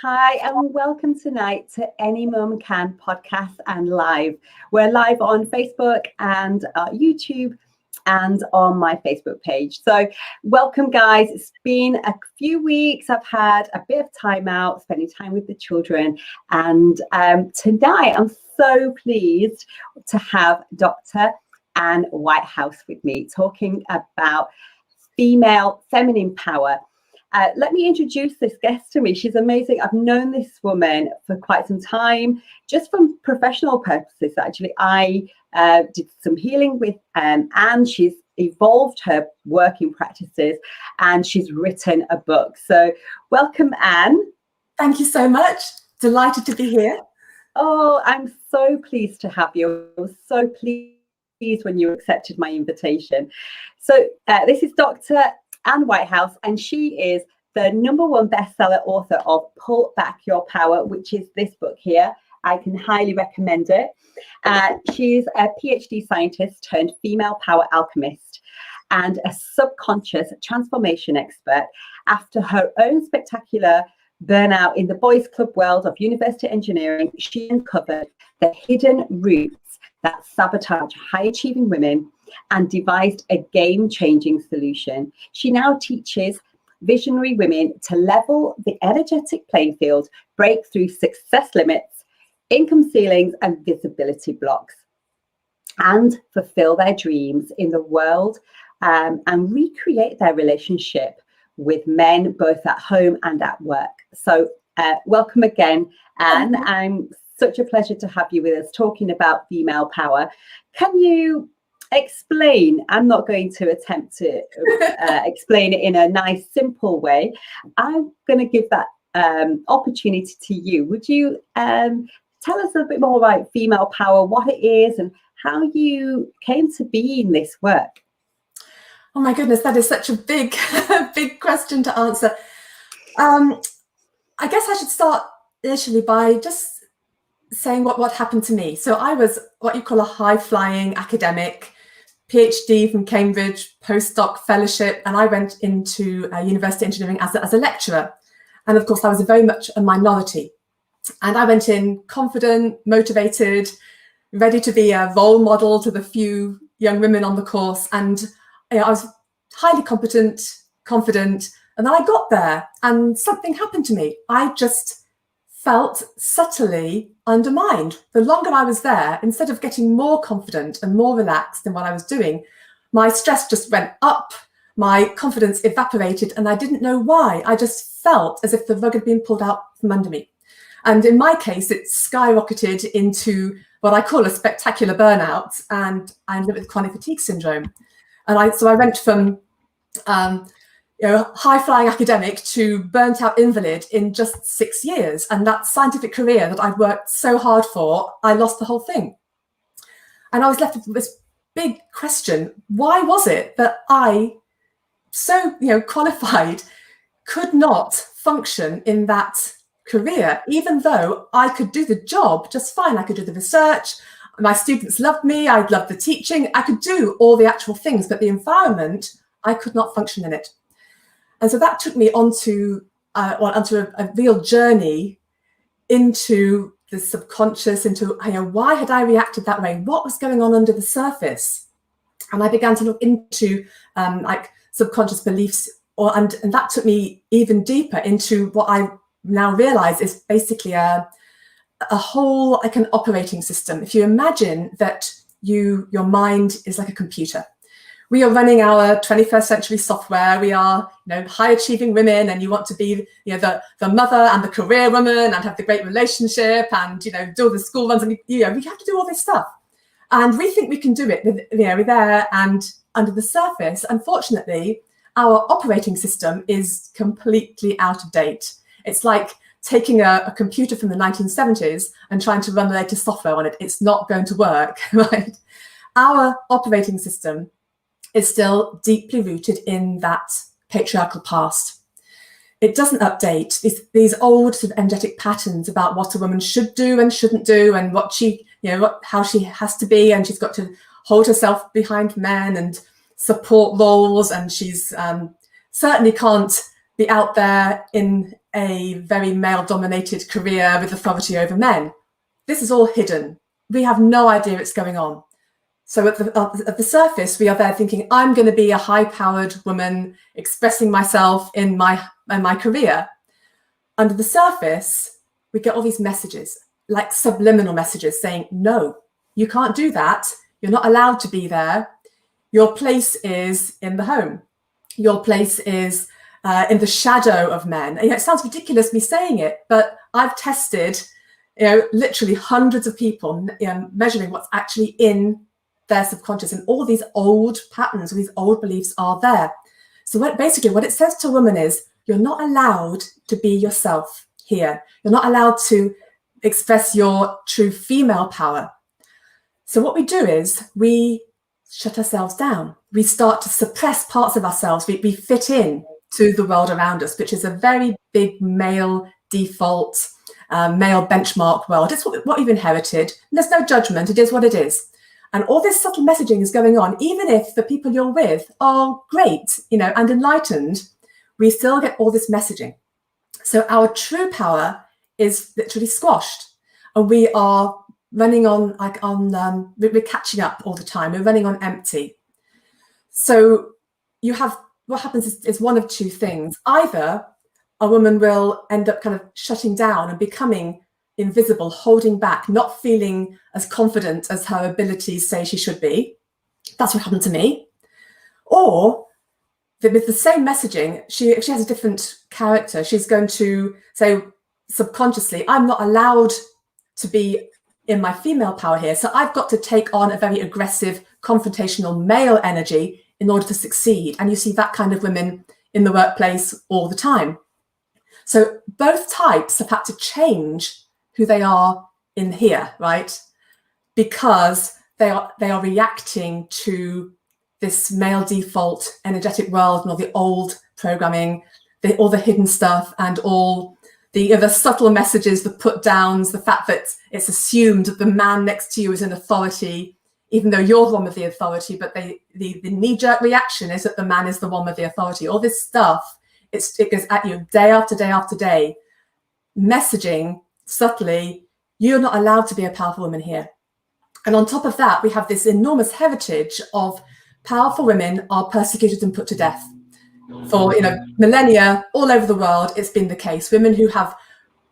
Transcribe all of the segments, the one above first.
Hi, and welcome tonight to Any Mum Can podcast and live. We're live on Facebook and YouTube and on my Facebook page. So welcome, guys. It's been a few weeks. I've had a bit of time out, spending time with the children. And tonight, I'm so pleased to have Dr. Anne Whitehouse with me, talking about female feminine power. Let me introduce this guest to me. She's amazing. I've known this woman for quite some time, just from professional purposes. Actually, I did some healing with Anne. She's evolved her working practices and she's written a book. So welcome, Anne. Thank you so much. Delighted to be here. Oh, I'm so pleased to have you. I was so pleased when you accepted my invitation. So this is Dr. Anne Whitehouse, and she is the #1 bestseller author of Pull Back Your Power, which is this book here. I can highly recommend it. She's a PhD scientist turned female power alchemist and a subconscious transformation expert. After her own spectacular burnout in the boys' club world of university engineering, she uncovered the hidden roots that sabotage high-achieving women and devised a game-changing solution. She now teaches visionary women to level the energetic playing field, break through success limits, income ceilings, and visibility blocks, and fulfill their dreams in the world and recreate their relationship with men, both at home and at work. So welcome again, Anne. I'm such a pleasure to have you with us talking about female power. Can you explain? I'm not going to attempt to explain it in a nice, simple way. I'm going to give that opportunity to you. Would you tell us a bit more about female power, what it is, and how you came to be in this work? Oh my goodness, that is such a big, big question to answer. I guess I should start initially by just saying what happened to me. So I was what you call a high-flying academic, PhD from Cambridge, postdoc fellowship, and I went into university engineering as a lecturer. And of course, I was very much a minority. And I went in confident, motivated, ready to be a role model to the few young women on the course. And I was highly competent, confident. And then I got there and something happened to me. I just felt subtly undermined. The longer I was there, instead of getting more confident and more relaxed in what I was doing, my stress just went up, my confidence evaporated, and I didn't know why. I just felt as if the rug had been pulled out from under me. And in my case, it skyrocketed into what I call a spectacular burnout, and I ended up with chronic fatigue syndrome. And so I went from high-flying academic to burnt-out invalid in just 6 years. And that scientific career that I'd worked so hard for, I lost the whole thing. And I was left with this big question: why was it that I, so qualified, could not function in that career, even though I could do the job just fine? I could do the research. My students loved me. I loved the teaching. I could do all the actual things, but the environment, I could not function in it. And so that took me onto a real journey into the subconscious, into why had I reacted that way? What was going on under the surface? And I began to look into subconscious beliefs, and that took me even deeper into what I now realize is basically a whole, like an operating system. If you imagine that your mind is like a computer. We are running our 21st century software. We are, high achieving women, and you want to be, the mother and the career woman and have the great relationship and, do the school runs, and we have to do all this stuff. And we think we can do it with, there and under the surface. Unfortunately, our operating system is completely out of date. It's like taking a computer from the 1970s and trying to run the latest software on it. It's not going to work, right? Our operating system is still deeply rooted in that patriarchal past. It doesn't update these old sort of energetic patterns about what a woman should do and shouldn't do, and what she, how she has to be, and she's got to hold herself behind men and support roles, and she's certainly can't be out there in a very male-dominated career with authority over men. This is all hidden. We have no idea it's going on. So at the surface, we are there thinking, I'm going to be a high-powered woman expressing myself in my career. Under the surface, we get all these messages, like subliminal messages saying, no, you can't do that. You're not allowed to be there. Your place is in the home. Your place is in the shadow of men. And, it sounds ridiculous me saying it, but I've tested, literally hundreds of people, measuring what's actually in their subconscious, and all these old patterns, these old beliefs are there. So what it says to a woman is, you're not allowed to be yourself here. You're not allowed to express your true female power. So what we do is we shut ourselves down. We start to suppress parts of ourselves. We fit in to the world around us, which is a very big male default, male benchmark world. It's what we've inherited. And there's no judgment. It is what it is. And all this subtle messaging is going on, even if the people you're with are great, and enlightened, we still get all this messaging. So our true power is literally squashed, and we are running on we're catching up all the time. We're running on empty. So what happens is one of two things. Either a woman will end up kind of shutting down and becoming invisible, holding back, not feeling as confident as her abilities say she should be. That's what happened to me. Or with the same messaging, she has a different character. She's going to say subconsciously, I'm not allowed to be in my female power here. So I've got to take on a very aggressive, confrontational male energy in order to succeed. And you see that kind of women in the workplace all the time. So both types have had to change who they are in here, right? Because they are reacting to this male default energetic world and all the old programming, all the hidden stuff, and all the subtle messages, the put downs, the fact that it's assumed that the man next to you is an authority, even though you're the one with the authority, but the knee-jerk reaction is that the man is the one with the authority. All this stuff, it goes at you day after day after day, messaging subtly, you're not allowed to be a powerful woman here. And on top of that, we have this enormous heritage of powerful women are persecuted and put to death. For millennia, all over the world, it's been the case. Women who have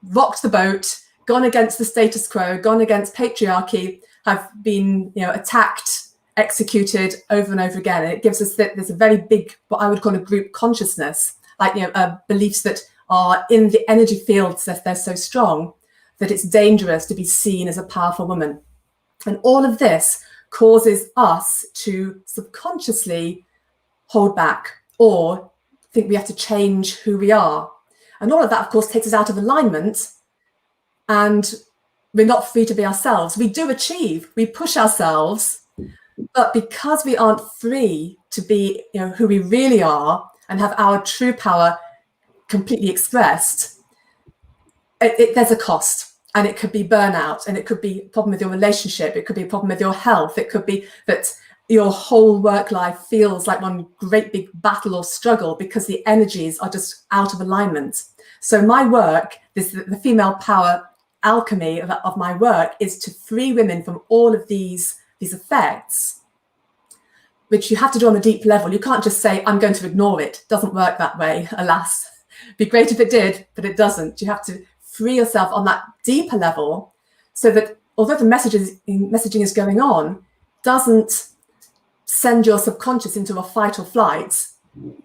rocked the boat, gone against the status quo, gone against patriarchy, have been attacked, executed over and over again. And it gives us there's a very big, what I would call a group consciousness, like beliefs that are in the energy fields that they're so strong that it's dangerous to be seen as a powerful woman. And all of this causes us to subconsciously hold back or think we have to change who we are. And all of that, of course, takes us out of alignment, and we're not free to be ourselves. We do achieve, we push ourselves, but because we aren't free to be who we really are and have our true power completely expressed, there's a cost. And it could be burnout, and it could be a problem with your relationship. It could be a problem with your health. It could be that your whole work life feels like one great big battle or struggle because the energies are just out of alignment. So my work, the female power alchemy of my work, is to free women from all of these effects, which you have to do on a deep level. You can't just say, I'm going to ignore it. It doesn't work that way, alas. It'd be great if it did, but it doesn't. You have to free yourself on that deeper level so that although the messaging is going on, doesn't send your subconscious into a fight or flight.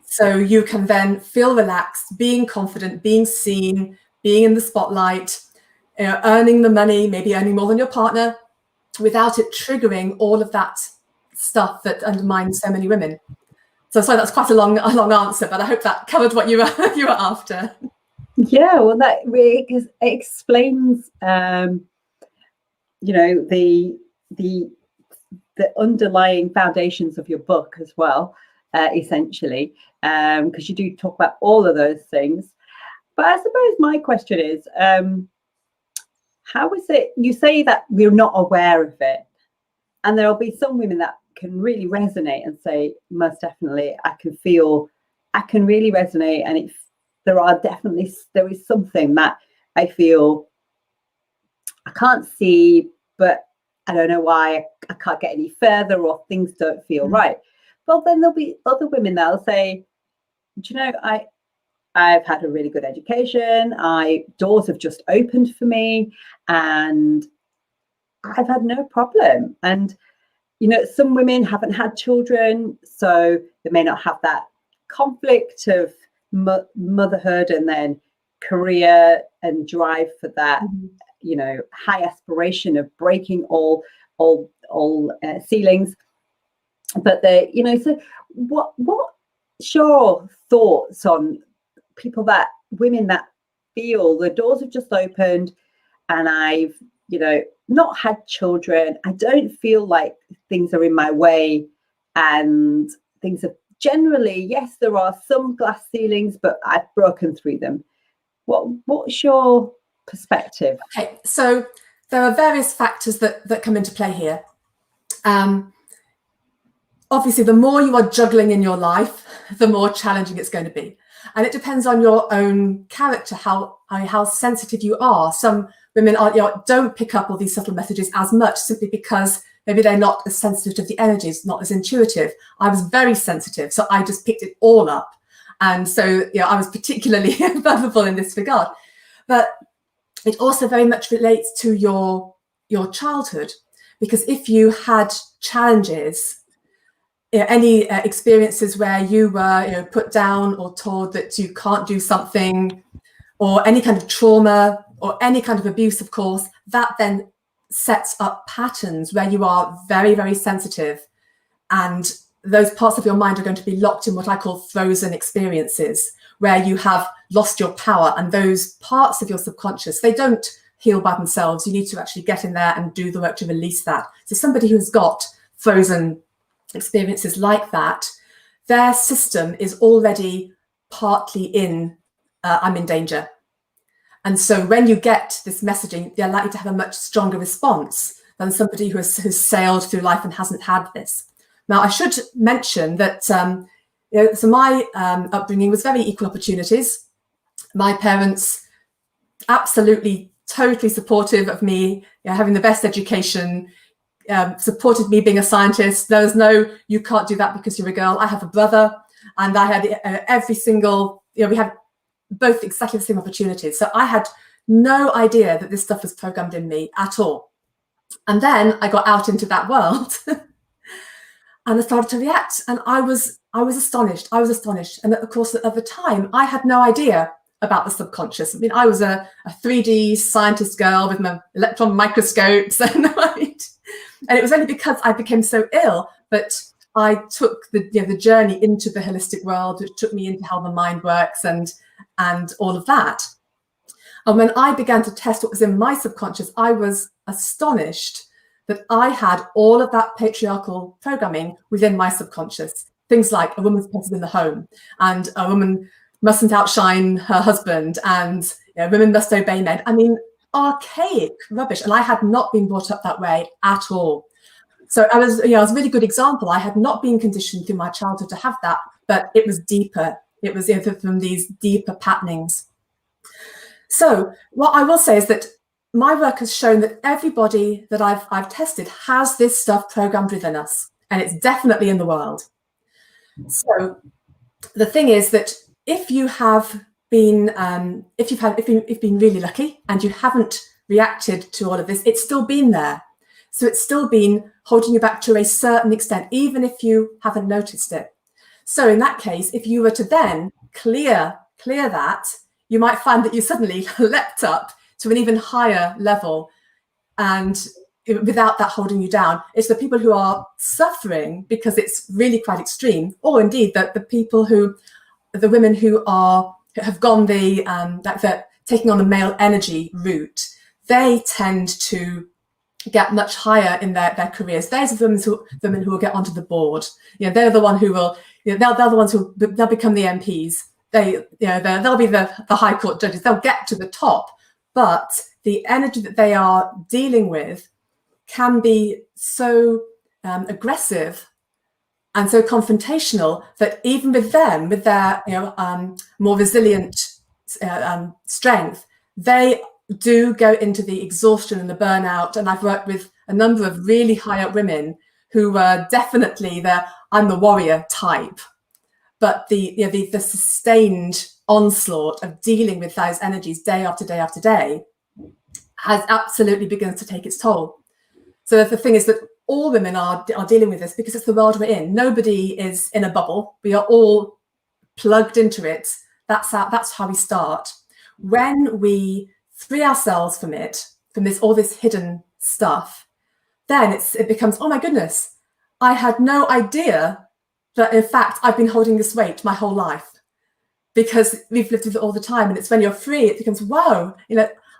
So you can then feel relaxed, being confident, being seen, being in the spotlight, earning the money, maybe earning more than your partner, without it triggering all of that stuff that undermines so many women. So sorry, that's quite a long answer, but I hope that covered what you were after. Yeah, well, that really explains, the underlying foundations of your book as well, essentially, because you do talk about all of those things. But I suppose my question is, how is it you say that we're not aware of it, and there'll be some women that can really resonate and say, most definitely, I can really resonate, and there is something that I feel I can't see, but I don't know why I can't get any further, or things don't feel right. Well, then there'll be other women that'll say, do you know, I've had a really good education. Doors have just opened for me, and I've had no problem. And you know, some women haven't had children, so they may not have that conflict of motherhood and then career and drive for that, you know, high aspiration of breaking all ceilings. But they, you know, so what's your thoughts on women that feel the doors have just opened, and I've, you know, not had children, I don't feel like things are in my way, and things are generally, yes, there are some glass ceilings, but I've broken through them. What's your perspective? Okay, so there are various factors that come into play here. Obviously, the more you are juggling in your life, the more challenging it's going to be. And it depends on your own character, how sensitive you are. Some women don't pick up all these subtle messages as much, simply because maybe they're not as sensitive to the energies, not as intuitive. I was very sensitive, so I just picked it all up. And so, I was particularly vulnerable in this regard. But it also very much relates to your childhood, because if you had challenges, any experiences where you were put down or told that you can't do something, or any kind of trauma or any kind of abuse, of course, that then sets up patterns where you are very, very sensitive, and those parts of your mind are going to be locked in what I call frozen experiences, where you have lost your power. And those parts of your subconscious, they don't heal by themselves. You need to actually get in there and do the work to release that. So somebody who's got frozen experiences like that, their system is already partly in I'm in danger. And so when you get this messaging, they're likely to have a much stronger response than somebody who's sailed through life and hasn't had this. Now, I should mention that so my upbringing was very equal opportunities. My parents absolutely, totally supportive of me having the best education, supported me being a scientist. There was no, you can't do that because you're a girl. I have a brother, and I had every single, we had both exactly the same opportunities. So I had no idea that this stuff was programmed in me at all. And then I got out into that world and I started to react, and I was astonished. I was astonished. And of course, at the time, I had no idea about the subconscious. I mean, I was a 3D scientist girl with my electron microscopes, and it was only because I became so ill that I took the journey into the holistic world, which took me into how the mind works and all of that. And when I began to test what was in my subconscious, I was astonished that I had all of that patriarchal programming within my subconscious. Things like a woman's place in the home, and a woman mustn't outshine her husband, and women must obey men. I mean, archaic rubbish. And I had not been brought up that way at all. So I was a really good example. I had not been conditioned through my childhood to have that, but it was deeper. It was from these deeper patternings. So what I will say is that my work has shown that everybody that I've tested has this stuff programmed within us, and it's definitely in the world. So the thing is that if you have been, if you've been really lucky and you haven't reacted to all of this, it's still been there. So it's still been holding you back to a certain extent, even if you haven't noticed it. So in that case, if you were to then clear that, you might find that you suddenly leapt up to an even higher level, and without that holding you down. It's the people who are suffering because it's really quite extreme, or indeed the women who have gone the taking on the male energy route. They tend to get much higher in their careers. There's women who will get onto the board. They're the one who will. They're the ones who they'll become the MPs. They'll be the High Court judges. They'll get to the top, but the energy that they are dealing with can be so aggressive and so confrontational that even with them, with their more resilient strength, they do go into the exhaustion and the burnout. And I've worked with a number of really high up women who were definitely I'm the warrior type, but the sustained onslaught of dealing with those energies day after day after day has absolutely begun to take its toll. So the thing is that all women are dealing with this because it's the world we're in. Nobody is in a bubble. We are all plugged into it. That's how we start. When we free ourselves from all this hidden stuff, then it becomes, oh my goodness, I had no idea that in fact I've been holding this weight my whole life, because we've lived with it all the time. And it's when you're free, it becomes, wow,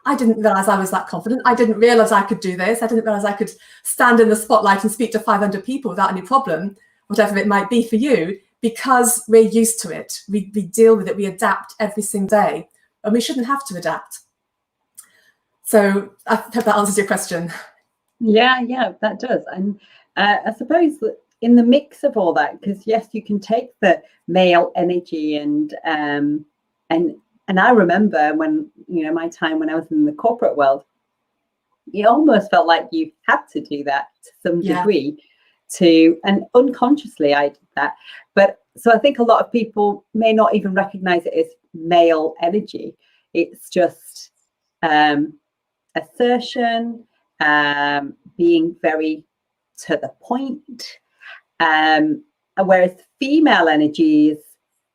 I didn't realize I was that confident. I didn't realize I could do this. I didn't realize I could stand in the spotlight and speak to 500 people without any problem, whatever it might be for you, because we're used to it. We deal with it. We adapt every single day, and we shouldn't have to adapt. So I hope that answers your question. Yeah, that does. And I suppose that in the mix of all that, because yes, you can take the male energy and I remember when, my time when I was in the corporate world, it almost felt like you had to do that to some degree and unconsciously I did that. But so I think a lot of people may not even recognize it as male energy. It's just assertion, being very to the point. Whereas female energy is,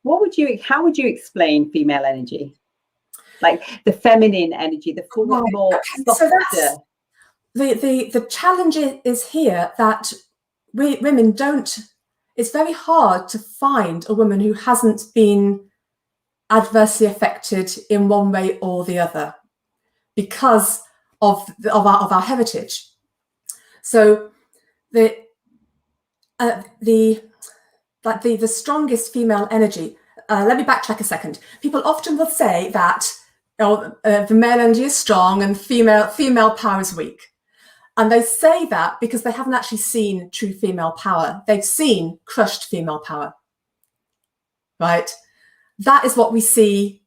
how would you explain female energy? Like the feminine energy, the more softer. So the challenge is here that women don't, it's very hard to find a woman who hasn't been adversely affected in one way or the other because of our heritage. So the strongest female energy, let me backtrack a second. People often will say that the male energy is strong and female power is weak. And they say that because they haven't actually seen true female power. They've seen crushed female power, right? That is what we see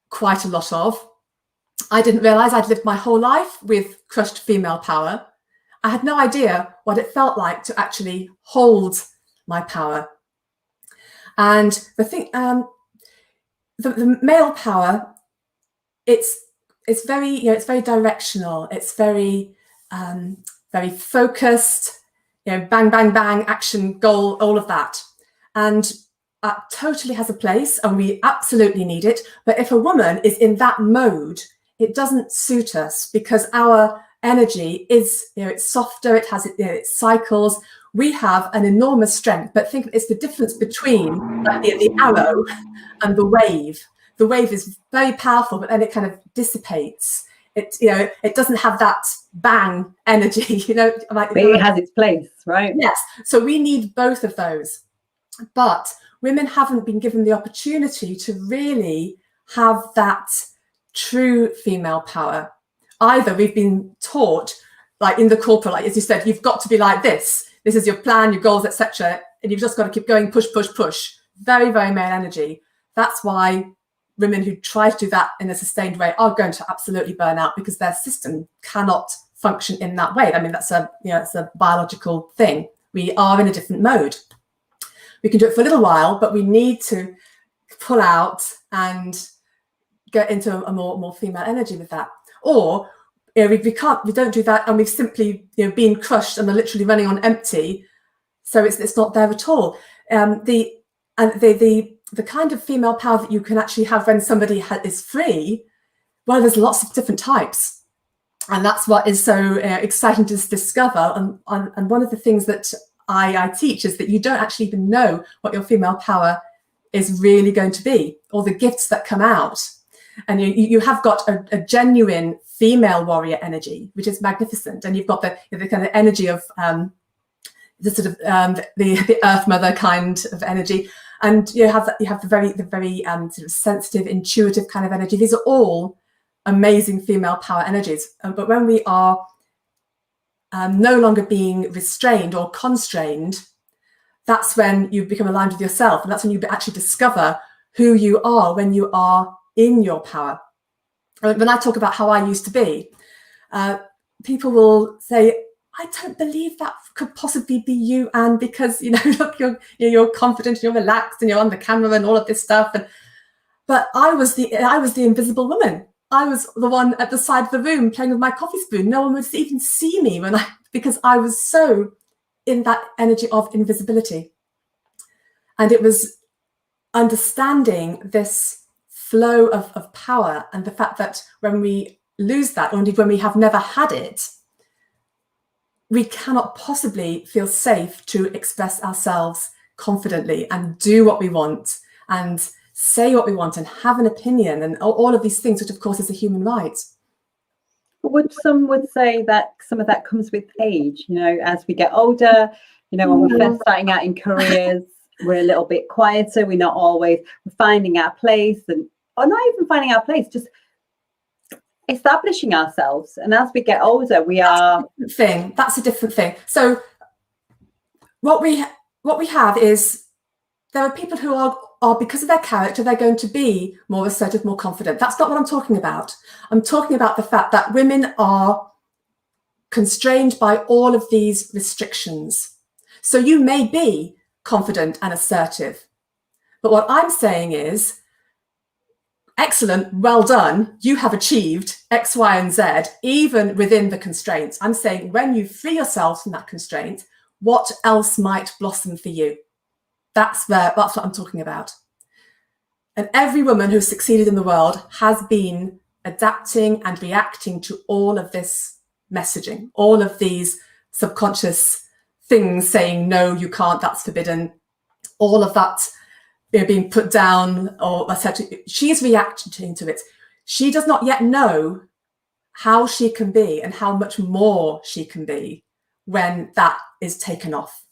quite a lot of. I didn't realize I'd lived my whole life with crushed female power. I had no idea what it felt like to actually hold my power. And the thing, the male power, it's very, it's very directional. It's very focused, bang, bang, bang, action, goal, all of that. And that totally has a place, and we absolutely need it. But if a woman is in that mode, it doesn't suit us, because our energy is, it's softer, it has it cycles. We have an enormous strength, but think it's the difference between like the arrow and the wave. The wave is very powerful, but then it kind of dissipates. It doesn't have that bang energy, it has its place, right? Yes. So we need both of those. But women haven't been given the opportunity to really have that true female power. Either we've been taught, like in the corporate, like as you said, you've got to be like this. This is your plan, your goals, etc. And you've just got to keep going, push, push, push. Very, very male energy. That's why women who try to do that in a sustained way are going to absolutely burn out, because their system cannot function in that way. I mean, it's a biological thing. We are in a different mode. We can do it for a little while, but we need to pull out and get into a more female energy with that. Or we don't do that, and we've simply been crushed and are literally running on empty, so it's not there at all. The kind of female power that you can actually have when somebody is free, well, there's lots of different types, and that's what is so exciting to discover. And one of the things that I teach is that you don't actually even know what your female power is really going to be, or the gifts that come out. And you have got a genuine female warrior energy, which is magnificent. And you've got the kind of energy of the sort of the Earth Mother kind of energy, and you have the very sort of sensitive, intuitive kind of energy. These are all amazing female power energies. But when we are no longer being restrained or constrained, that's when you become aligned with yourself, and that's when you actually discover who you are when you are in your power. When I talk about how I used to be, people will say, I don't believe that could possibly be you, Anne, because, you know, look, you're confident, you're relaxed, and you're on the camera and all of this stuff. But I was the invisible woman. I was the one at the side of the room playing with my coffee spoon. No one would even see me because I was so in that energy of invisibility. And it was understanding this flow of power, and the fact that when we lose that, or indeed when we have never had it, we cannot possibly feel safe to express ourselves confidently and do what we want and say what we want and have an opinion and all of these things, which of course is a human right. Some would say that some of that comes with age, you know, as we get older, you know, when we're first starting out in careers, we're a little bit quieter, we're not always finding our place, or not even finding our place, just establishing ourselves. And as we get older, we are... That's a different thing. So what we have is, there are people who are, because of their character, they're going to be more assertive, more confident. That's not what I'm talking about. I'm talking about the fact that women are constrained by all of these restrictions. So you may be confident and assertive, but what I'm saying is, excellent, well done, you have achieved X, Y, and Z, even within the constraints. I'm saying when you free yourself from that constraint, what else might blossom for you? That's what I'm talking about. And every woman who's succeeded in the world has been adapting and reacting to all of this messaging, all of these subconscious things saying, no, you can't, that's forbidden, all of that, you know, being put down, or etc. She's reacting to it. She does not yet know how she can be and how much more she can be when that is taken off.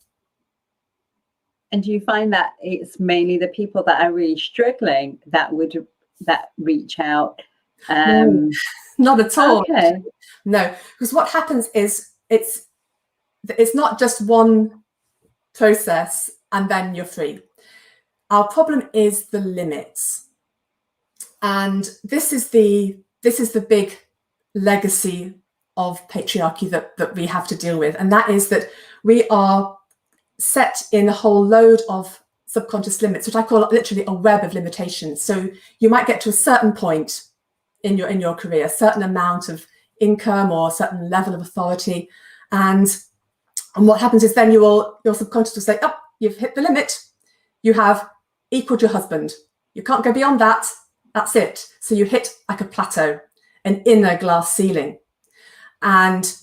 And do you find that it's mainly the people that are really struggling that reach out? Not at all. Okay. No, because what happens is it's not just one process and then you're free. Our problem is the limits, and this is the big legacy of patriarchy that we have to deal with, and that is that we are set in a whole load of subconscious limits, which I call literally a web of limitations. So you might get to a certain point in your career, a certain amount of income or a certain level of authority, and what happens is then your subconscious will say, oh, you've hit the limit, you have equaled your husband, you can't go beyond that, that's it. So you hit like a plateau, an inner glass ceiling, and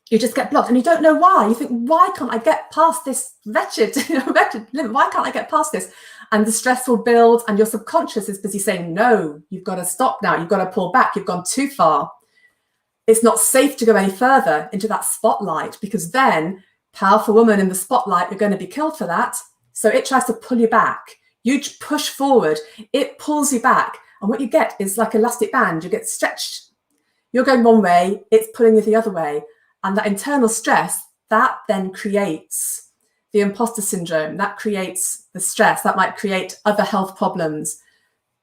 you just get blocked, and you don't know why. You think, why can't I get past this wretched limit? Why can't I get past this? And the stress will build, and your subconscious is busy saying, no, you've got to stop now. You've got to pull back. You've gone too far. It's not safe to go any further into that spotlight, because then powerful woman in the spotlight, you're going to be killed for that. So it tries to pull you back. You push forward, it pulls you back. And what you get is like elastic band. You get stretched. You're going one way, it's pulling you the other way. And that internal stress, that then creates the imposter syndrome, that creates the stress, that might create other health problems.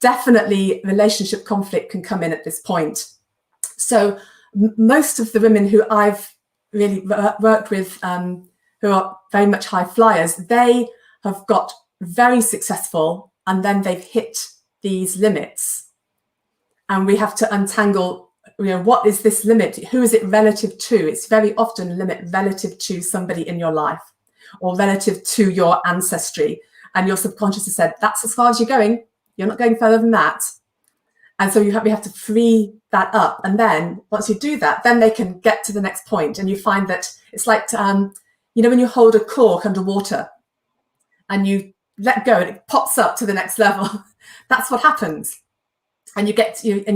Definitely relationship conflict can come in at this point. So most of the women who I've really worked with, who are very much high flyers, they have got very successful, and then they've hit these limits. And we have to untangle, you know, what is this limit? Who is it relative to? It's very often a limit relative to somebody in your life or relative to your ancestry. And your subconscious has said, that's as far as you're going. You're not going further than that. And so we have to free that up. And then once you do that, then they can get to the next point. And you find that it's like, you know, when you hold a cork underwater and you let go and it pops up to the next level, that's what happens. And you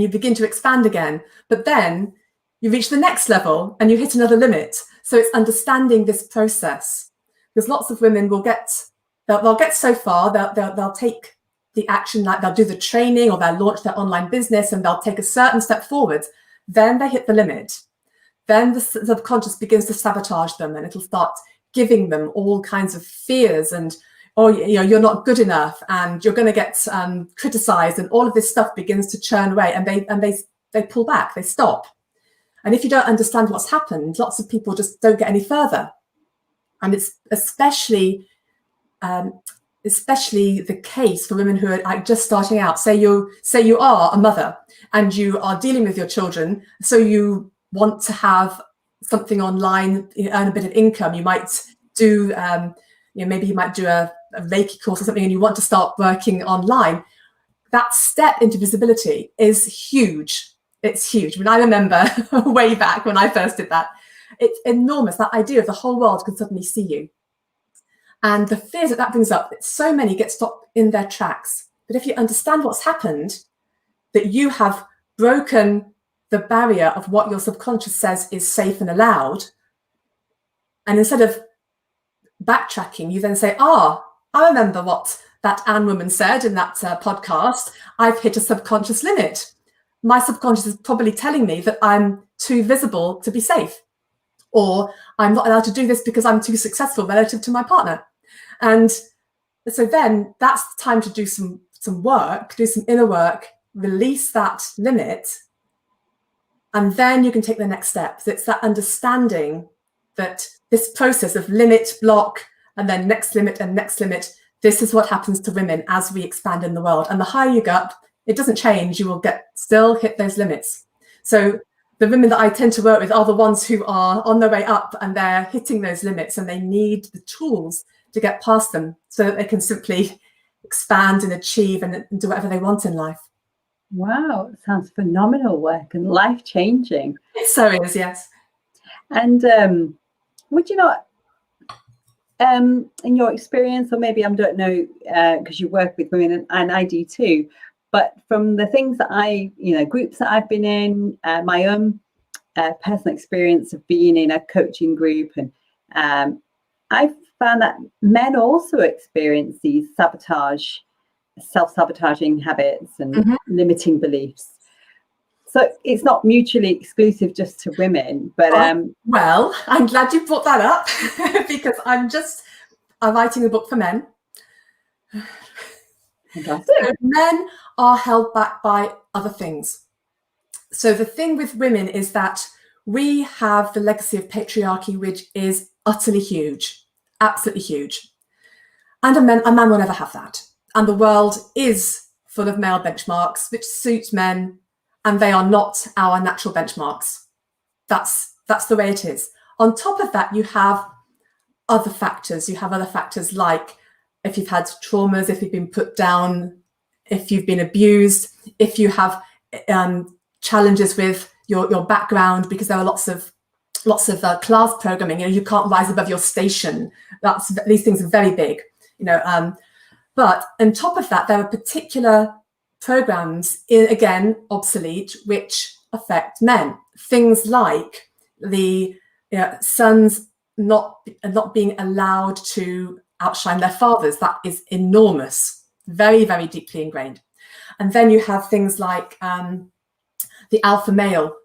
begin to expand again, but then you reach the next level and you hit another limit. So it's understanding this process, because lots of women will they'll get so far, they'll take the action, like they'll do the training or they'll launch their online business and they'll take a certain step forward. Then they hit the limit. Then the subconscious begins to sabotage them, and it'll start giving them all kinds of fears and or you're not good enough, and you're going to get criticized, and all of this stuff begins to churn away, and they pull back, they stop. And if you don't understand what's happened, lots of people just don't get any further. And it's especially the case for women who are like just starting out. Say you are a mother and you are dealing with your children, so you want to have something online, earn a bit of income. You might do maybe you might do a Reiki course or something, and you want to start working online. That step into visibility is huge. It's huge. When I remember way back when I first did that, it's enormous. That idea of the whole world can suddenly see you. And the fears that brings up, that so many get stopped in their tracks. But if you understand what's happened, that you have broken the barrier of what your subconscious says is safe and allowed, and instead of backtracking, you then say, I remember what that Anne woman said in that podcast. I've hit a subconscious limit. My subconscious is probably telling me that I'm too visible to be safe, or I'm not allowed to do this because I'm too successful relative to my partner. And so then that's the time to do some work, do some inner work, release that limit, and then you can take the next step. It's that understanding that this process of limit, block, and then next limit and next limit, this is what happens to women as we expand in the world. And the higher you go up, it doesn't change. You will still hit those limits. So the women that I tend to work with are the ones who are on their way up and they're hitting those limits, and they need the tools to get past them so that they can simply expand and achieve and do whatever they want in life. Wow, it sounds phenomenal work and life-changing. It so is, yes. And would you not, in your experience, or maybe I don't know, because you work with women and I do too, but from the things that groups that I've been in, my own personal experience of being in a coaching group, and I've found that men also experience these self-sabotaging habits and limiting beliefs. So it's not mutually exclusive just to women, but well, I'm glad you brought that up because I'm writing a book for men. Fantastic. So men are held back by other things. So the thing with women is that we have the legacy of patriarchy, which is utterly huge, absolutely huge. And a man will never have that. And the world is full of male benchmarks, which suit men, and they are not our natural benchmarks. That's the way it is. On top of that, you have other factors. You have other factors like if you've had traumas, if you've been put down, if you've been abused, if you have challenges with your background, because there are lots of class programming. You can't rise above your station. These things are very big. But on top of that, there are particular programs, again, obsolete, which affect men. Things like the sons not being allowed to outshine their fathers. That is enormous, very, very deeply ingrained. And then you have things like the alpha male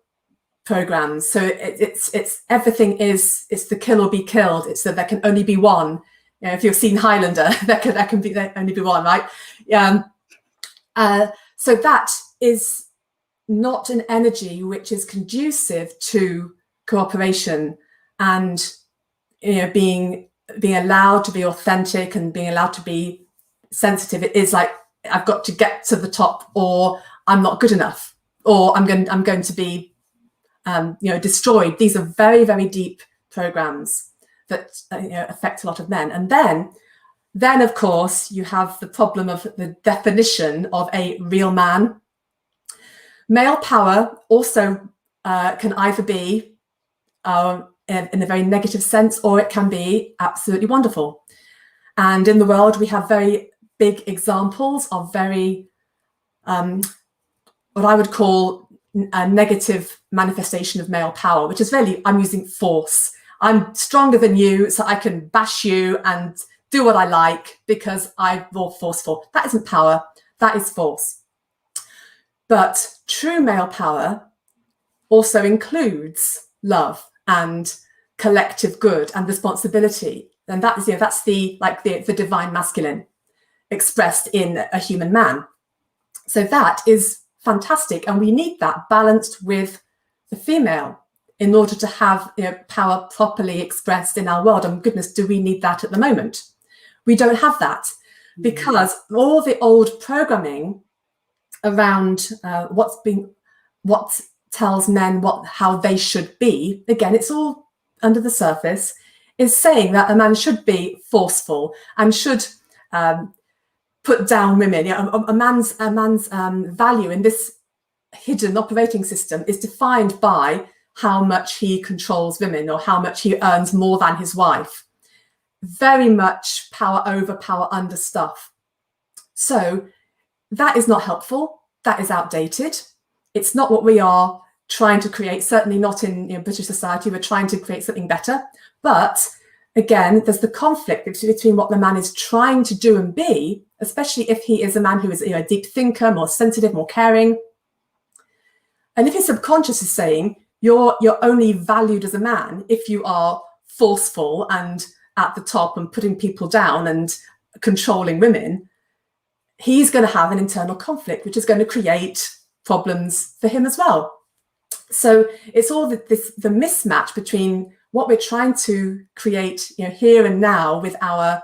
programs. So it's everything it's the kill or be killed. It's that there can only be one. If you've seen Highlander, there can only be one, right? So that is not an energy which is conducive to cooperation and being allowed to be authentic and being allowed to be sensitive. It is like, I've got to get to the top, or I'm not good enough, or I'm going to be destroyed. These are very, very deep programs that affect a lot of men. And then of course you have the problem of the definition of a real man. Male power also can either be in a very negative sense, or it can be absolutely wonderful. And in the world, we have very big examples of very what I would call a negative manifestation of male power, which is really, I'm using force. I'm stronger than you, so I can bash you and do what I like because I'm more forceful. That isn't power, that is force. But true male power also includes love and collective good and responsibility. And that is, that's the divine masculine expressed in a human man. So that is fantastic, and we need that balanced with the female in order to have power properly expressed in our world. And goodness, do we need that at the moment? We don't have that, because all the old programming around what tells men how they should be, again, it's all under the surface, is saying that a man should be forceful and should put down women. A man's value in this hidden operating system is defined by how much he controls women or how much he earns more than his wife. Very much power over, power under stuff. So that is not helpful. That is outdated. It's not what we are trying to create, certainly not in British society. We're trying to create something better. But again, there's the conflict between what the man is trying to do and be, especially if he is a man who is a deep thinker, more sensitive, more caring. And if his subconscious is saying, you're only valued as a man if you are forceful and at the top and putting people down and controlling women, he's going to have an internal conflict, which is going to create problems for him as well. So it's all the mismatch between what we're trying to create here and now with our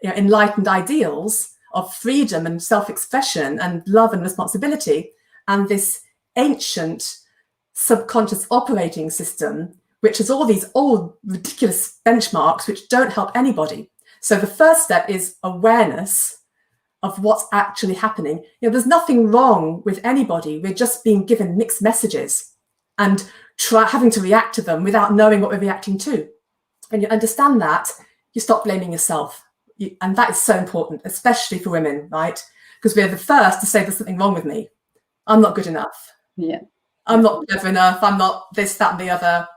enlightened ideals of freedom and self-expression and love and responsibility, and this ancient subconscious operating system, which has all these old ridiculous benchmarks which don't help anybody. So the first step is awareness of what's actually happening. There's nothing wrong with anybody. We're just being given mixed messages and having to react to them without knowing what we're reacting to. When you understand that, you stop blaming yourself. And that is so important, especially for women, right? Because we're the first to say there's something wrong with me. I'm not good enough. Yeah. I'm not clever enough. I'm not this, that, and the other.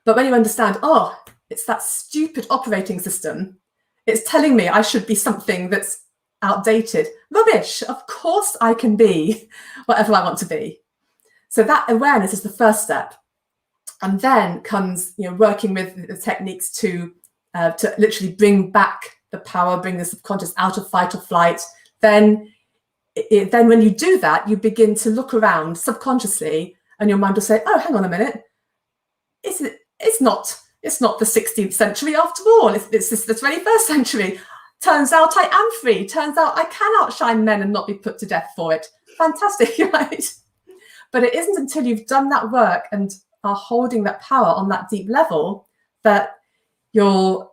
But when you understand, oh, it's that stupid operating system, it's telling me I should be something that's outdated. Rubbish. Of course I can be whatever I want to be. So that awareness is the first step. And then comes, working with the techniques to literally bring back the power, bring the subconscious out of fight or flight. Then when you do that, you begin to look around subconsciously, and your mind will say, oh, hang on a minute. It's not the 16th century after all. It's the 21st century. Turns out I am free. Turns out I can outshine men and not be put to death for it. Fantastic, right? But it isn't until you've done that work and are holding that power on that deep level that you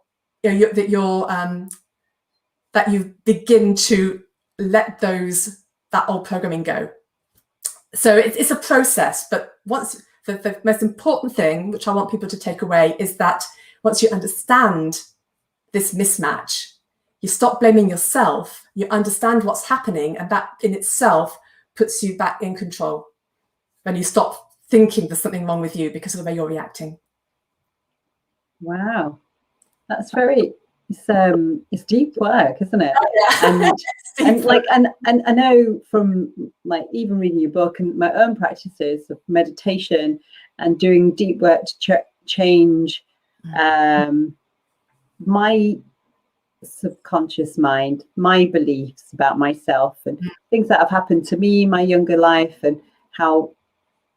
begin to let that old programming go. So it's a process, but once the most important thing, which I want people to take away, is that once you understand this mismatch, you stop blaming yourself, you understand what's happening, and that in itself puts you back in control. When you stop thinking there's something wrong with you because of the way you're reacting. Wow, that's it's deep work, isn't it? Oh, yeah. and I know from even reading your book and my own practices of meditation and doing deep work to change my subconscious mind, my beliefs about myself and things that have happened to me in my younger life and how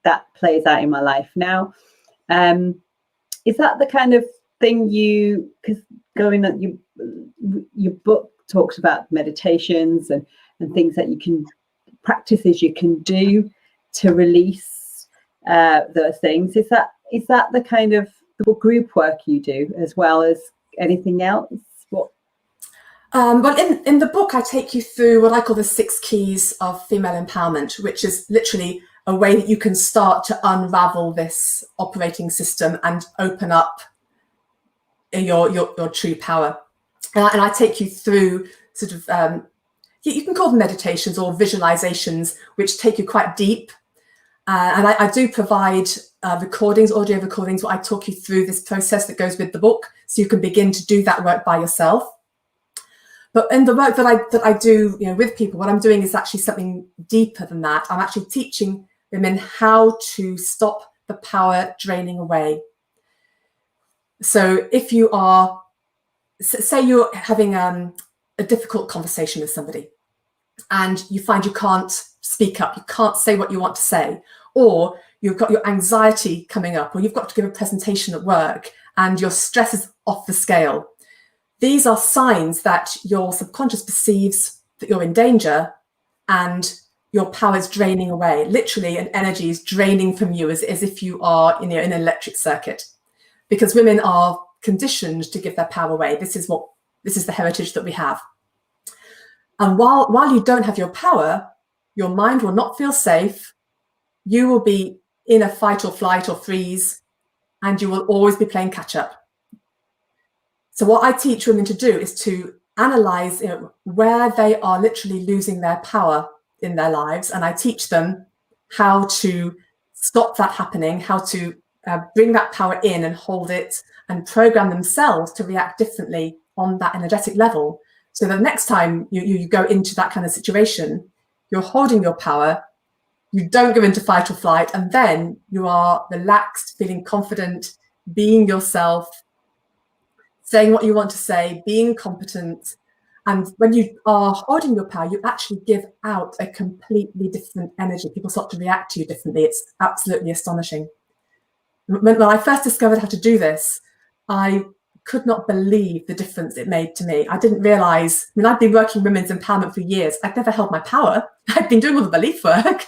that plays out in my life now. Is that the kind of thing because your book talks about meditations and things that practices you can do to release those things. Is that the kind of the group work you do as well as anything else? Well, in the book, I take you through what I call the 6 keys of female empowerment, which is literally a way that you can start to unravel this operating system and open up your true power. And I take you through sort of, you can call them meditations or visualizations, which take you quite deep. And I do provide recordings, audio recordings, where I talk you through this process that goes with the book, so you can begin to do that work by yourself. But in the work that I do with people, what I'm doing is actually something deeper than that. I'm actually teaching women how to stop the power draining away. So if you are say you're having a difficult conversation with somebody and you find you can't speak up, you can't say what you want to say, or you've got your anxiety coming up, or you've got to give a presentation at work and your stress is off the scale. These are signs that your subconscious perceives that you're in danger and your power is draining away. Literally, an energy is draining from you as if you are in an electric circuit. Because women are conditioned to give their power away. This is the heritage that we have. And while you don't have your power, your mind will not feel safe. You will be in a fight or flight or freeze, and you will always be playing catch up. So what I teach women to do is to analyze where they are literally losing their power in their lives. And I teach them how to stop that happening, how to bring that power in and hold it and program themselves to react differently on that energetic level. So the next time you go into that kind of situation, you're holding your power, you don't go into fight or flight, and then you are relaxed, feeling confident, being yourself, saying what you want to say, being competent. And when you are holding your power, you actually give out a completely different energy. People start to react to you differently. It's absolutely astonishing. When I first discovered how to do this, I could not believe the difference it made to me. I didn't realize, I'd been working women's empowerment for years. I'd never held my power. I'd been doing all the belief work.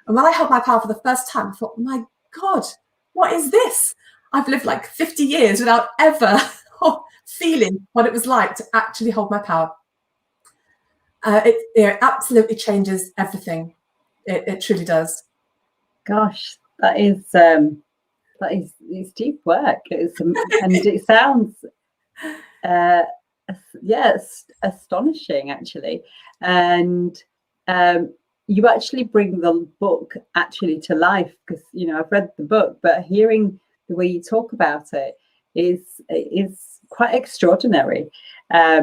And when I held my power for the first time, I thought, my God, what is this? I've lived like 50 years without ever feeling what it was like to actually hold my power. It absolutely changes everything. It truly does. Gosh, that is it's deep work. And it sounds astonishing, actually. And you actually bring the book actually to life, because I've read the book, but hearing the way you talk about it is quite extraordinary. How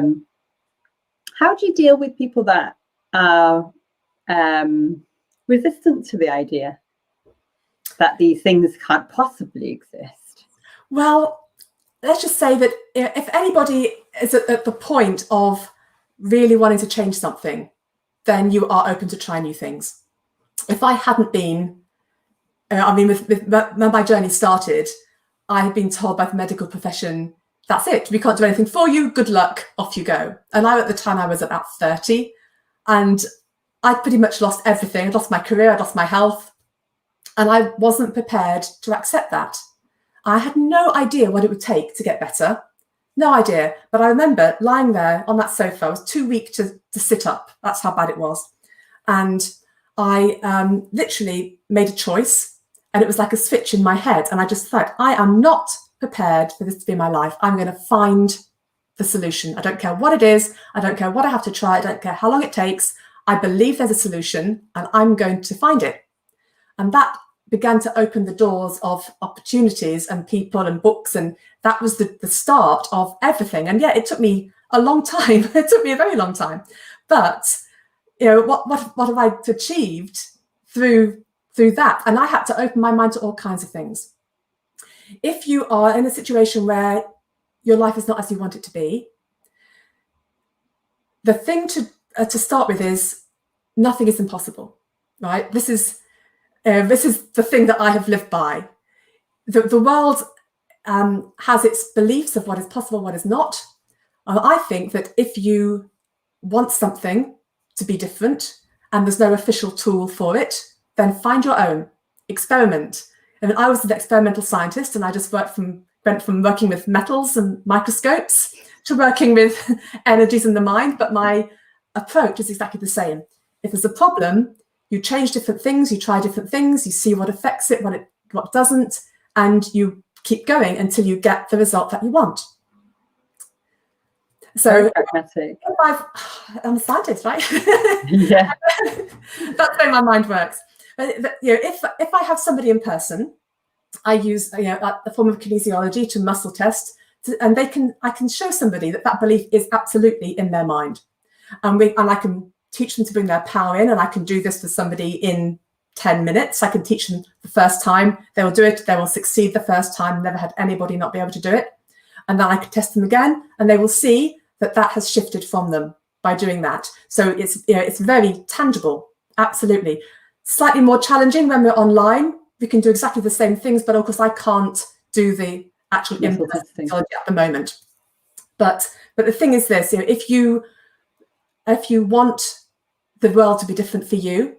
do you deal with people that are resistant to the idea that these things can't possibly exist? Well, let's just say that if anybody is at the point of really wanting to change something, then you are open to try new things. If I hadn't been, when my journey started, I had been told by the medical profession, that's it, we can't do anything for you, good luck, off you go. And at the time I was about 30, and I'd pretty much lost everything. I'd lost my career, I'd lost my health, and I wasn't prepared to accept that. I had no idea what it would take to get better. No idea. But I remember lying there on that sofa. I was too weak to sit up. That's how bad it was. And I literally made a choice, and it was like a switch in my head. And I just thought, I am not prepared for this to be my life. I'm going to find the solution. I don't care what it is. I don't care what I have to try. I don't care how long it takes. I believe there's a solution, and I'm going to find it. And that began to open the doors of opportunities and people and books, and that was the start of everything. And yeah, it took me a long time. It took me a very long time, but what have I achieved through that? And I had to open my mind to all kinds of things. If you are in a situation where your life is not as you want it to be, the thing to start with is nothing is impossible, right? This is the thing that I have lived by. The world has its beliefs of what is possible, what is not. I think that if you want something to be different and there's no official tool for it, then find your own, experiment. I was an experimental scientist, and I just went from working with metals and microscopes to working with energies in the mind, but my approach is exactly the same. If there's a problem, you change different things, you try different things, you see what affects it, what doesn't, and you keep going until you get the result that you want. So I'm a scientist, right? Yeah. That's the way my mind works. But if I have somebody in person, I use a form of kinesiology to muscle test, and I can show somebody that belief is absolutely in their mind, and I can teach them to bring their power in, and I can do this for somebody in 10 minutes. I can teach them the first time, they will do it, they will succeed the first time, never had anybody not be able to do it. and then I can test them again, and they will see that that has shifted from them by doing that. So it's, you know, it's very tangible. Absolutely. Slightly more challenging when we're online. We can do exactly the same things, but of course I can't do the actual testing at the moment. But the thing is this, you know, if you want the world to be different for you,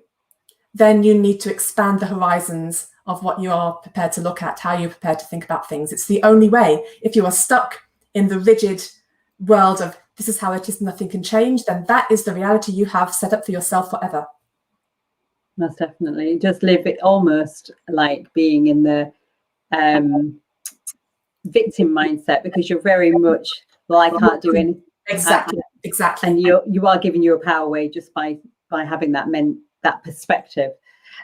then you need to expand the horizons of what you are prepared to look at, how you're prepared to think about things. It's the only way. If you are stuck in the rigid world of this is how it is, nothing can change, then that is the reality you have set up for yourself forever. Most definitely. Just live it almost like being in the victim mindset, because you're very much, well, I can't do anything. Exactly. And you are giving your power away just by having that perspective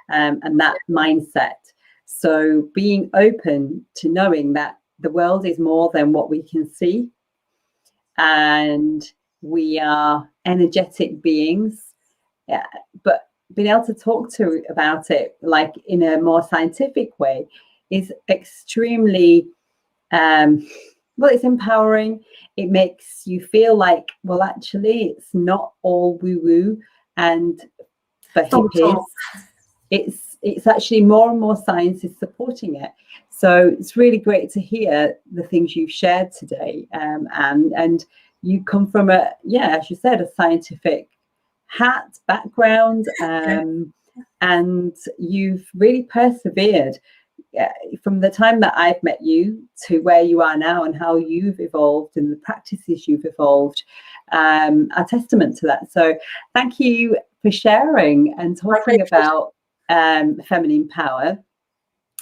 and that mindset. So being open to knowing that the world is more than what we can see, and we are energetic beings, but being able to talk about it like in a more scientific way is extremely well, it's empowering. It makes you feel like, well, actually it's not all woo-woo and for hippies. It's actually more and more science is supporting it. So it's really great to hear the things you've shared today, and you come from as you said, a scientific background, and you've really persevered from the time that I've met you to where you are now, and how you've evolved and the practices you've evolved are testament to that. So thank you for sharing and talking about feminine power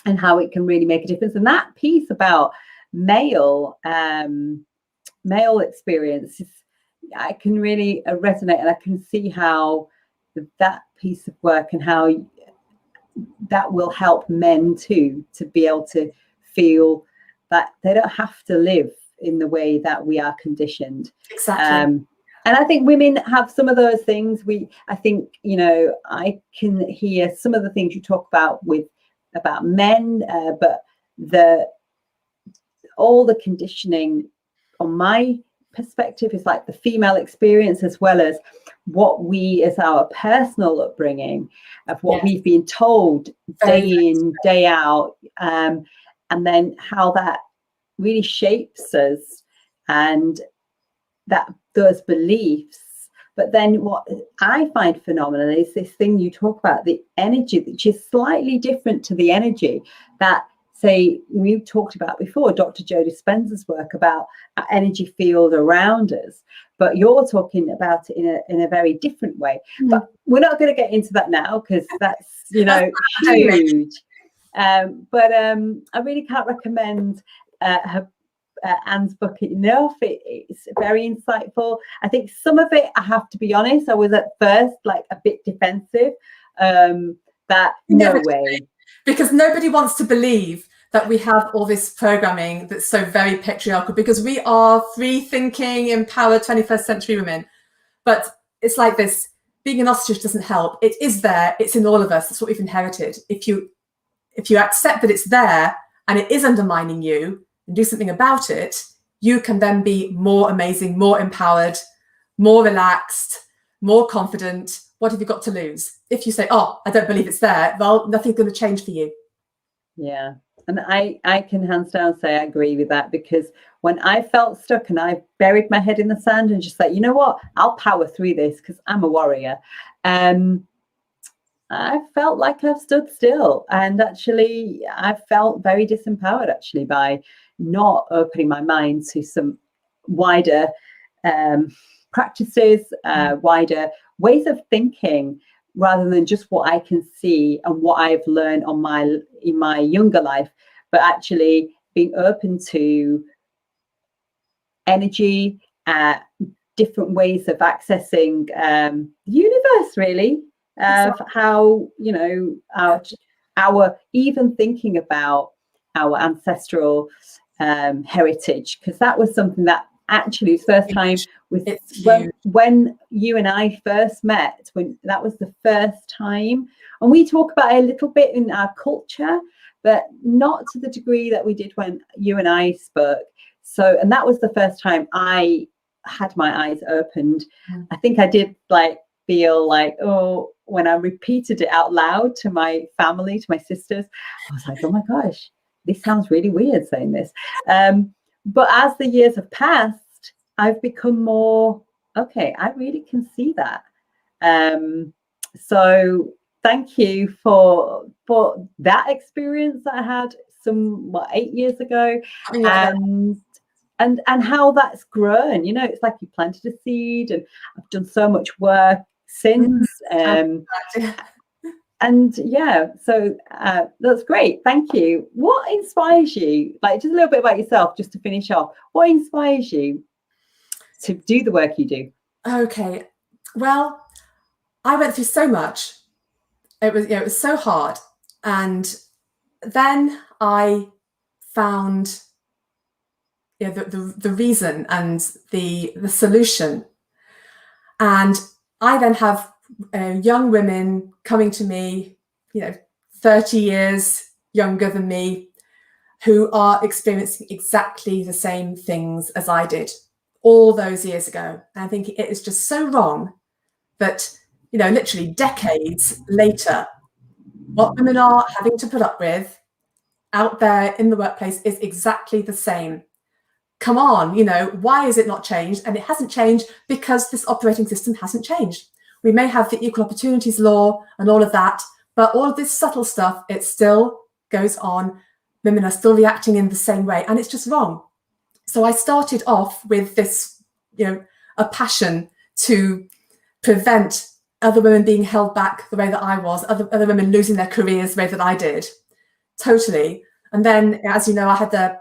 and how it can really make a difference. And that piece about male experiences, I can really resonate, and I can see how that piece of work and how that will help men too, to be able to feel that they don't have to live in the way that we are conditioned. Exactly. And I think women have some of those things. I think, you know, I can hear some of the things you talk about men, but all the conditioning on my perspective is like the female experience, as well as what we as our personal upbringing of what we've been told day in, day out, and then how that really shapes us, and that those beliefs. But then what I find phenomenal is this thing you talk about, the energy, which is slightly different to the energy that, say, we've talked about before, Dr. Joe Dispenza's work about our energy field around us, but you're talking about it in a very different way. But we're not going to get into that now, because that's, you know, huge. But I really can't recommend Anne's book enough. It's very insightful. I think some of it, I have to be honest, I was at first like a bit defensive, that no way. Because nobody wants to believe that we have all this programming that's so very patriarchal, because we are free-thinking, empowered 21st century women. But it's like this, being an ostrich doesn't help. It is there, it's in all of us, it's what we've inherited. If you accept that it's there and it is undermining you and do something about it, you can then be more amazing, more empowered, more relaxed, more confident. What have you got to lose? If you say, oh, I don't believe it's there, well, nothing's going to change for you. Yeah. And I can hands down say I agree with that, because when I felt stuck and I buried my head in the sand and just like, you know what, I'll power through this because I'm a warrior. I felt like I've stood still, and actually I felt very disempowered actually by not opening my mind to some wider practices, wider ways of thinking, rather than just what I can see and what I've learned in my younger life, but actually being open to energy, different ways of accessing the universe, really, of how, you know, our even thinking about our ancestral heritage, because that was something that actually the first time with when you and I first met, when that was the first time, and we talk about it a little bit in our culture, but not to the degree that we did when you and I spoke. So, and that was the first time I had my eyes opened. I think I did like feel like, oh, when I repeated it out loud to my family, to my sisters, I was like, oh my gosh, this sounds really weird saying this. But as the years have passed, I've become more, okay, I really can see that. So thank you for that experience that I had 8 years ago. Yeah. And how that's grown. It's like you planted a seed, and I've done so much work since. And yeah, so that's great. Thank you. What inspires you? Like, just a little bit about yourself, just to finish off. What inspires you to do the work you do? Okay. Well, I went through so much. It was so hard. And then I found the reason and the solution. And I then have young women coming to me, 30 years younger than me, who are experiencing exactly the same things as I did all those years ago. And I think it is just so wrong that, literally decades later, what women are having to put up with out there in the workplace is exactly the same. Come on, why is it not changed? And it hasn't changed because this operating system hasn't changed. We may have the equal opportunities law and all of that, but all of this subtle stuff, it still goes on. Women are still reacting in the same way, and it's just wrong. So I started off with this, a passion to prevent other women being held back the way that I was, other women losing their careers the way that I did, totally. And then, as you know, I had the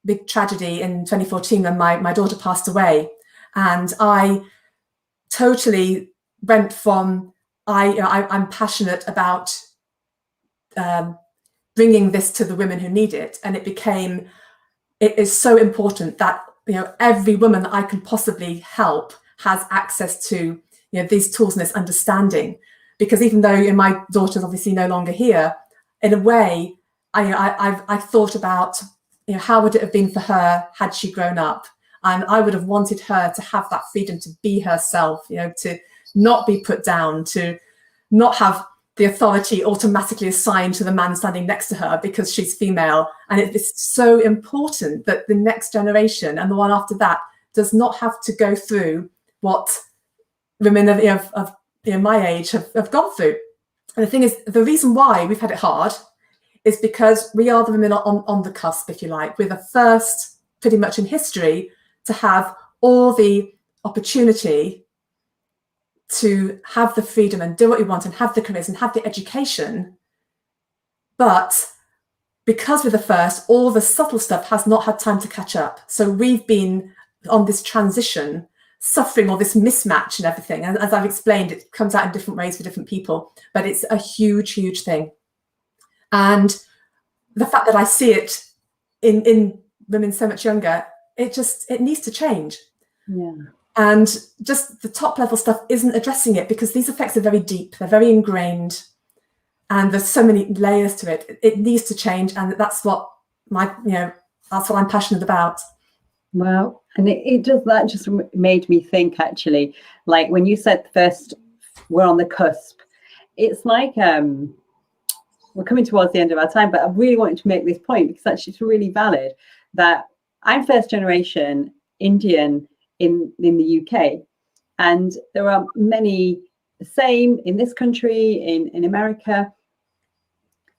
big tragedy in 2014 when my daughter passed away, and I totally went from I'm passionate about bringing this to the women who need it, and it is so important that every woman that I can possibly help has access to these tools and this understanding. Because even though my daughter's obviously no longer here, in a way, I've thought about how would it have been for her had she grown up, and I would have wanted her to have that freedom to be herself, to not be put down, to not have the authority automatically assigned to the man standing next to her because she's female. And it's so important that the next generation and the one after that does not have to go through what women of my age have gone through. And the thing is, the reason why we've had it hard is because we are the women on the cusp, if you like. We're the first, pretty much in history, to have all the opportunity to have the freedom and do what we want and have the careers and have the education. But because we're the first, all the subtle stuff has not had time to catch up. So we've been on this transition, suffering all this mismatch and everything. And as I've explained, it comes out in different ways for different people, but it's a huge, huge thing. And the fact that I see it in women so much younger, it needs to change. Yeah. And just the top level stuff isn't addressing it because these effects are very deep, they're very ingrained, and there's so many layers to it. It needs to change, and that's what that's what I'm passionate about. Well, and that just made me think, actually, like when you said first we're on the cusp, it's like we're coming towards the end of our time, but I really wanted to make this point because actually it's really valid that I'm first generation Indian in the UK, and there are many the same in this country, in America,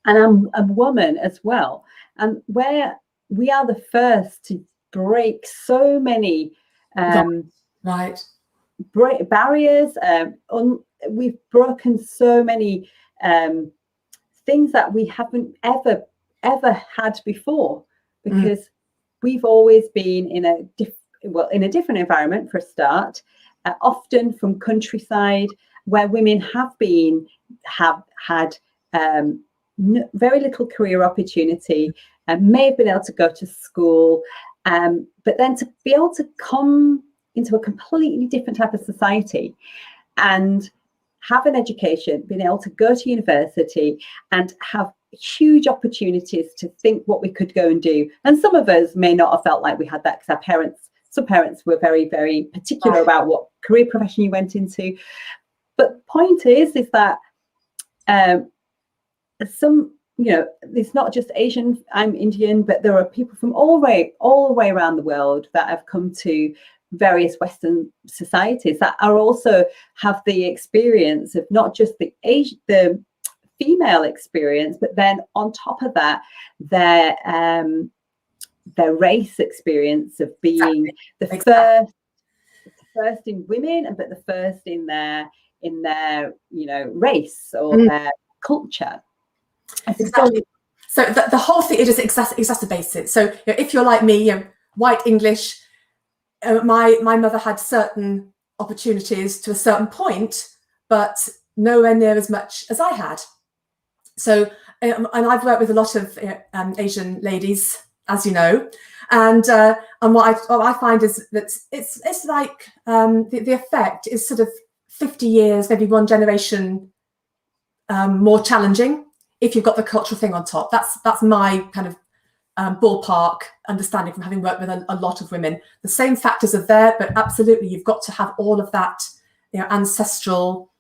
and I'm a woman as well, and where we are the first to break so many barriers. We've broken so many things that we haven't ever had before, because we've always been in a different environment for a start, often from countryside, where women have had very little career opportunity, and may have been able to go to school, but then to be able to come into a completely different type of society and have an education, being able to go to university and have huge opportunities to think what we could go and do. And some of us may not have felt like we had that because some parents were very, very particular about what career profession you went into. But the point is that it's not just Asian, I'm Indian, but there are people from all the way around the world that have come to various Western societies that are also have the experience of not just the female experience, but then on top of that, their race experience of being the first in women, but the first in their race or their culture. Exactly. So the whole thing, it just exacerbates it. So if you're like me, white English, my mother had certain opportunities to a certain point, but nowhere near as much as I had. So, and I've worked with a lot of Asian ladies, as you know, and what I find is that it's like the effect is sort of 50 years, maybe one generation more challenging if you've got the cultural thing on top. That's my kind of ballpark understanding from having worked with a lot of women. The same factors are there, but absolutely you've got to have all of that ancestral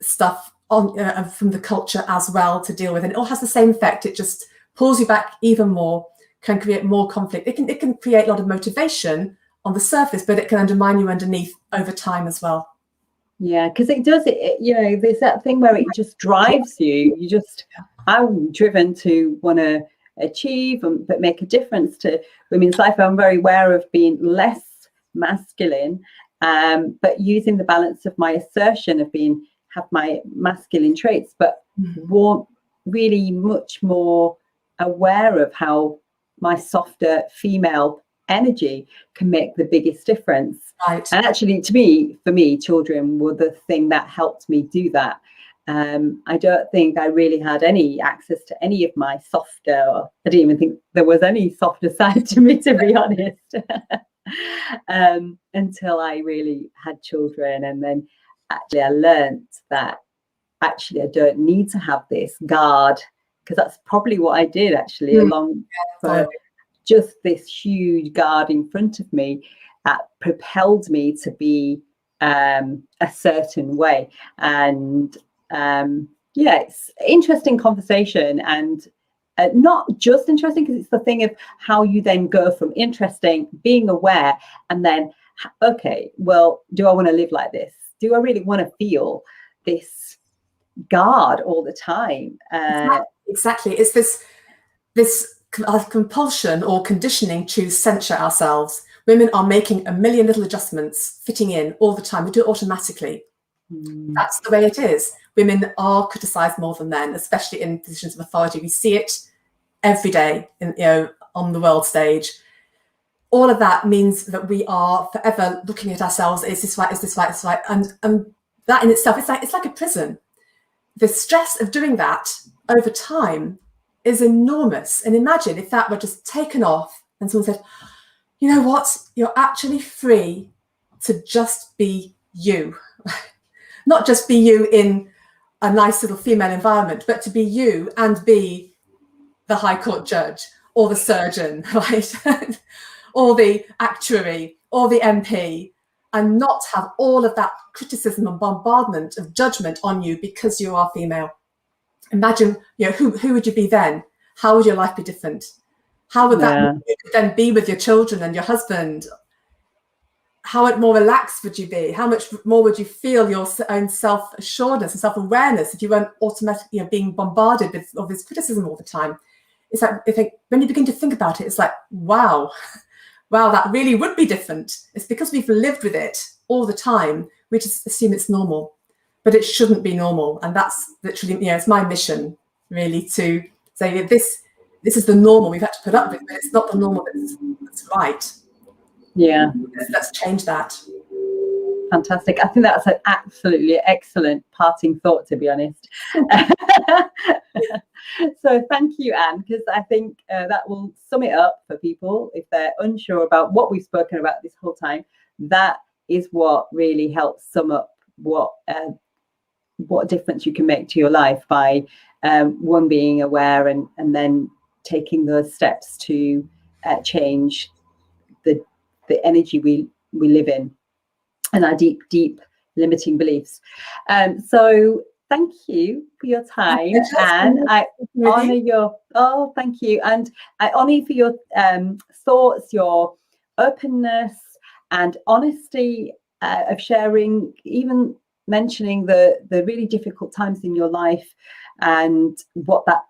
stuff on from the culture as well to deal with, and it all has the same effect. It just pulls you back even more, can create more conflict. It can create a lot of motivation on the surface, but it can undermine you underneath over time as well. Yeah, because it does there's that thing where it just drives you. I'm driven to want to achieve but make a difference to women's life. I'm very aware of being less masculine, but using the balance of my assertion of have my masculine traits, but really much more aware of how my softer female energy can make the biggest difference. Right. And actually, for me, children were the thing that helped me do that. I don't think I really had any access to any of my softer, I didn't even think there was any softer side to me, to be honest, until I really had children. And then actually I learned that actually I don't need to have this guard, because that's probably what I did actually along for just this huge guard in front of me that propelled me to be a certain way. And it's interesting conversation, and not just interesting because it's the thing of how you then go from interesting, being aware, and then, okay, well, do I want to live like this? Do I really want to feel this guard all the time? Exactly. It's this compulsion or conditioning to censure ourselves. Women are making a million little adjustments, fitting in all the time. We do it automatically. That's the way it is. Women are criticised more than men, especially in positions of authority. We see it every day on the world stage. All of that means that we are forever looking at ourselves. Is this right? Is this right? Is this right? And that in itself, it's like a prison. The stress of doing that over time is enormous. And imagine if that were just taken off and someone said, you know what, you're actually free to just be you. Not just be you in a nice little female environment, but to be you and be the High Court judge or the surgeon, right? Or the actuary or the MP, and not have all of that criticism and bombardment of judgment on you because you are female. Imagine, who would you be then? How would your life be different? How would that then be with your children and your husband? How much more relaxed would you be? How much more would you feel your own self-assuredness and self-awareness if you weren't automatically being bombarded with all this criticism all the time? It's like, I think when you begin to think about it, it's like, wow, that really would be different. It's because we've lived with it all the time. We just assume it's normal, but it shouldn't be normal. And that's literally, it's my mission really to say this is the normal we've had to put up with, but it's not the normal that's right. Yeah. Let's change that. Fantastic. I think that's an absolutely excellent parting thought, to be honest. So thank you, Anne, because I think that will sum it up for people if they're unsure about what we've spoken about this whole time. That is what really helps sum up what what difference you can make to your life by one, being aware, and then taking those steps to change the energy we live in, and our deep limiting beliefs. So thank you for your time, and I honor your thank you, and I honor for your thoughts, your openness and honesty of sharing, even mentioning the really difficult times in your life and what that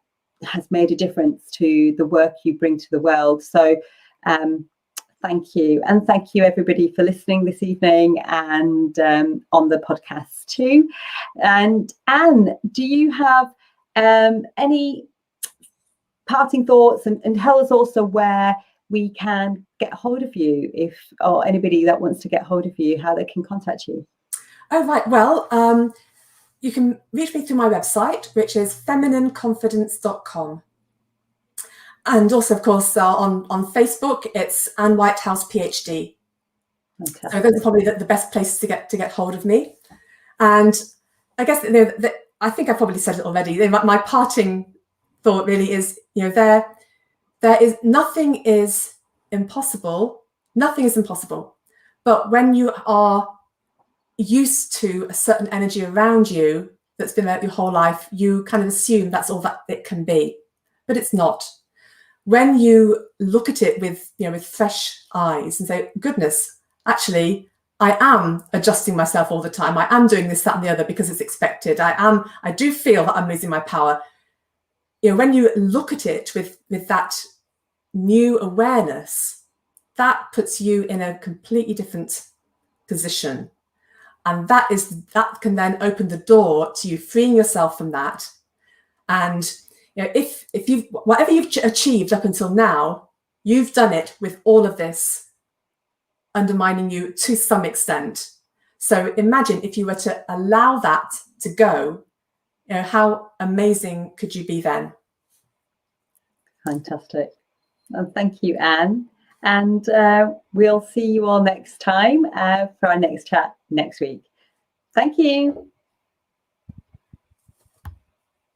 has made a difference to the work you bring to the world. So thank you, and thank you everybody for listening this evening, and on the podcast too. And Anne, do you have any parting thoughts, and tell us also where we can get hold of you, or anybody that wants to get hold of you, how they can contact you? Oh, right. Well, you can reach me through my website, which is feminineconfidence.com. And also, of course, on Facebook, it's Anne Whitehouse, PhD. Fantastic. So those are probably the best places to get hold of me. And I guess I think I probably said it already. My parting thought really is, there is nothing is impossible. Nothing is impossible. But when you are used to a certain energy around you that's been there your whole life, you kind of assume that's all that it can be, but it's not. When you look at it with fresh eyes and say, goodness, actually, I am adjusting myself all the time. I am doing this, that, and the other because it's expected. I do feel that I'm losing my power. When you look at it with that new awareness, that puts you in a completely different position. And that can then open the door to you freeing yourself from that. And if whatever you've achieved up until now, you've done it with all of this undermining you to some extent. So imagine if you were to allow that to go, how amazing could you be then? Fantastic. Well, thank you, Anne. And we'll see you all next time for our next chat next week. Thank you.